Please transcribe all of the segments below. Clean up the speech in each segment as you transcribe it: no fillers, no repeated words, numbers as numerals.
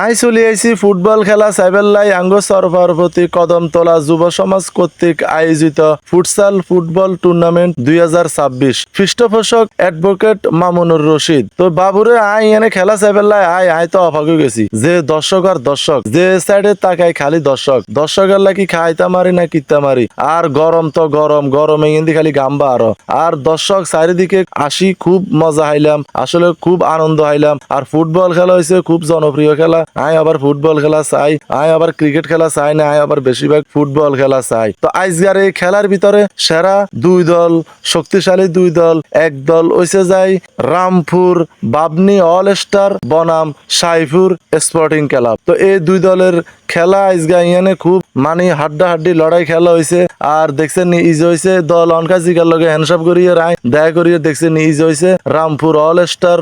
I চলি আইছি football খেলা সাইবেল্লাই আঙ্গ সরফার প্রতি কদমতলা যুব সমাজ কর্তৃক আয়োজিত ফুটসাল ফুটবল টুর্নামেন্ট 2026 পৃষ্ঠপোষক অ্যাডভোকেট মামুনুর রশিদ। তো বাবুরে আই এনে খেলা সাইবেল্লাই আই তো অবাক হয়ে গেছি যে দর্শক আর দর্শক যে সাইডে তাকাই খালি দর্শকের লাগি খাইতা মারি না কিত্তা মারি আর গরম তো গরমে ইন্দি খালি গাম্বা আর দর্শক চারিদিকে আসি খুব মজা হাইলাম, আসলে খুব আনন্দ হাইলাম। আর ফুটবল খেলা হয়েছে খুব জনপ্রিয় খেলা। আই আবার ফুটবল খেলা চাই, আই আবার ক্রিকেট খেলা চাই না, আই আবার বেশিরভাগ ফুটবল খেলা চাই। তো আজকের এই খেলার ভিতরে সেরা দুই দল, শক্তিশালী দুই দল, এক দল হইছে যাই রামপুর বাবনি অল স্টার বনাম সাইফুর স্পোর্টিং ক্লাব। তো এই দুই দলের খেলা আজকে ইয়ানে খুব হাড্ডাহাড্ডি লড়াই খেলা হয়েছে। আর দেখছেন নি ইজ হয়েছে দল অনকা জিগার লগে হ্যান্ডসাপ করিয়ে রায় দেখা করিয়ে দেখছেন নি ইজ হয়েছে রামপুর অল স্টার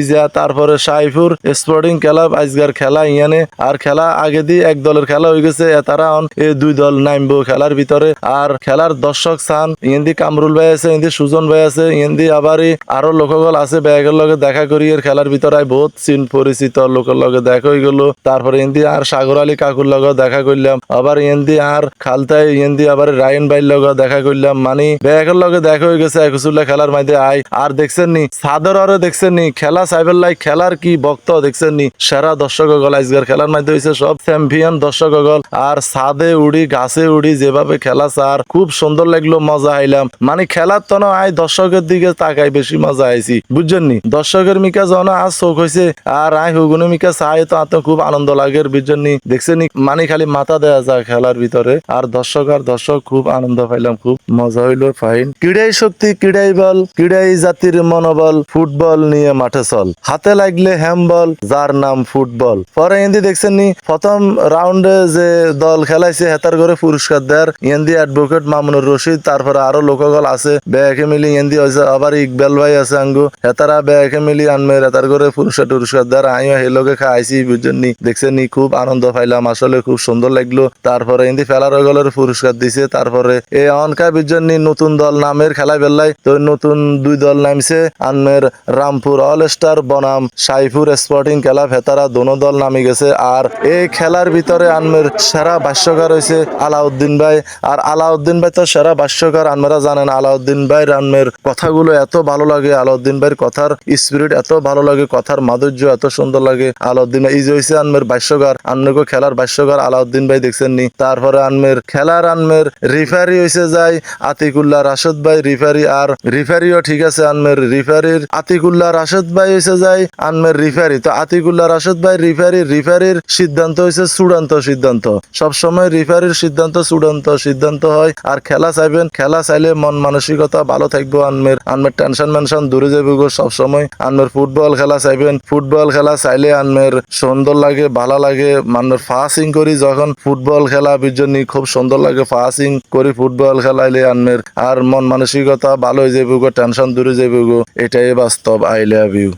ইজা, তারপরে সাইফুর স্পোর্টিং ক্লাব আজকের খেলা ইয়ানে। আর খেলা আগে দিয়ে এক দলের খেলা হয়ে গেছে, তারা এই দুই দল নামবো খেলার ভিতরে। আর খেলার দর্শক চান ইন্দি কামরুল ভাই আছে, ইন্দি সুজন ভাই আছে, ইন্দি আবারই আরো লোকগল আছে ব্যাগের লগে দেখা করিয়ে খেলার ভিতরে বহুত চিন পরিচিত লোকের লগে দেখা হয়ে গেল। তারপরে ইন্দি আর সাগর আলী কাকুর লগে দেখা করলাম, আবার ইন্দি আর খালতাই ইন্দি আবার রায়ন ভাইয়ের লগে দেখা করলাম, ব্যাগের লগে দেখা হয়ে গেছে একচুল্লা খেলার মধ্যে আয়। আর দেখছেন নি সাদর আরো দেখছেন নি খেলা সাইবেল লাই খেলার কি বক্ত দেখছেন নি সেরা দর্শক গল আজকের খেলার মধ্যে হয়েছে সব চ্যাম্পিয়ন দর্শক গল। আর ছাদে উড়ি গাছে উড়ি যেভাবে খেলা স্যার খুব সুন্দর লাগলো, মজা আইলাম। খেলার তো আয় দর্শকের দিকে তাকাই বেশি মজা আইছি বুঝছেন নি। দর্শকের মিকা জন আজ চোখ হয়েছে আর আয় হুগুনে মিকা চাই তো আত খুব আনন্দ লাগে বুঝছেন নি। দেখছেন নি খালি মাথা দেয়া যায় খেলার ভিতরে। আর দর্শক খুব আনন্দ পাইলাম, খুব মজা হইলো ফাইন। ক্রীড়াই শক্তি, ক্রীড়াই বল, ক্রীড়াই জাতির মনোবল, ফুটবল নিয়ে মাঠে চল, হাতে লাগলে হ্যামবল, যার নাম ফুটবল। পরে ইন্দি দেখছেন নি প্রথম রাউন্ডে যে দল খেলাইছে হেতার করে পুরস্কার দেয় ইন্দি অ্যাডভোকেট মামুনুর রশিদ। তারপরে আরো লোকগল আছে ব্যাকে মিলি ইন্দি হয়েছে, আবার ইকবাল ভাই আছে আঙ্গু হেতারা ব্যাকে মিলি আনমের হেতার করে পুরস্কার দেয়। আমিও এই লোকে খাইছি বুঝছেন নি। দেখছেন নি খুব আনন্দ পাইলাম, আসলে খুব সুন্দর লাগলো। তারপরে ইন্দি ফেলার গলের পুরস্কার দিছে। তারপরে এই অনকা বুঝছেন নি নতুন দল নামের খেলা বেলায় তো নতুন দুই দল নামছে আনমের রামপুর অল স্টার বনাম সাইফুর স্পোর্টিং ক্লাব, হেতারা দোনো দল নামে গেছে। আর এই খেলার ভিতরে আনমের সেরা ভাষ্যকার হয়েছে আলাউদ্দিন ভাই। আর আলাউদ্দিন ভাই তো সেরা ভাষ্যকার, আনমেরা জানেন আলাউদ্দিন ভাই আনমের কথাগুলো এত ভালো লাগে, আলাউদ্দিন ভাইয়ের কথার স্পিরিট এত ভালো লাগে, কথার মাধুর্য এত সুন্দর লাগে। আলাউদ্দিন ভাই ইজ হয়েছে আনমের ভাষ্যকার, আনমেকে খেলার ভাষ্যকার আলাউদ্দিন ভাই দেখছেন নি। তারপরে আনমের খেলার আনমের রিফারি হয়েছে যাই আতিকুল্লাহ রাশেদ ভাই রিফারি। আর রিফারিও ঠিক আছে আনমের রিফারির আতিকুল্লাহ রাশেদ ভাই হয়েছে যাই আনমের রিফারি। তো আতিকুল্লাহ রাশেদ ভাই রিফারির সিদ্ধান্ত হয়েছে চূড়ান্ত সিদ্ধান্ত। সবসময় রিফারির সিদ্ধান্ত চূড়ান্ত সিদ্ধান্ত হয়। আর খেলা চাইবেন, খেলা চাইলে মন মানসিকতা ভালো থাকবো আনমের টেনশন মেনশন দূরে যাবে গো। সবসময় আনমের ফুটবল খেলা চাইবেন, ফুটবল খেলা চাইলে আনমের সুন্দর লাগে, ভালো লাগে। আনমের ফাসিং করি যখন ফুটবল খেলা বিজনী খুব সুন্দর লাগে, ফাসিং করি ফুটবল খেলাইলে আনমের আর মন মানসিকতা ভালো হয়ে যাবে গো, টেনশন দূরে যাবে গো। এটাই বাস্তব। I love you.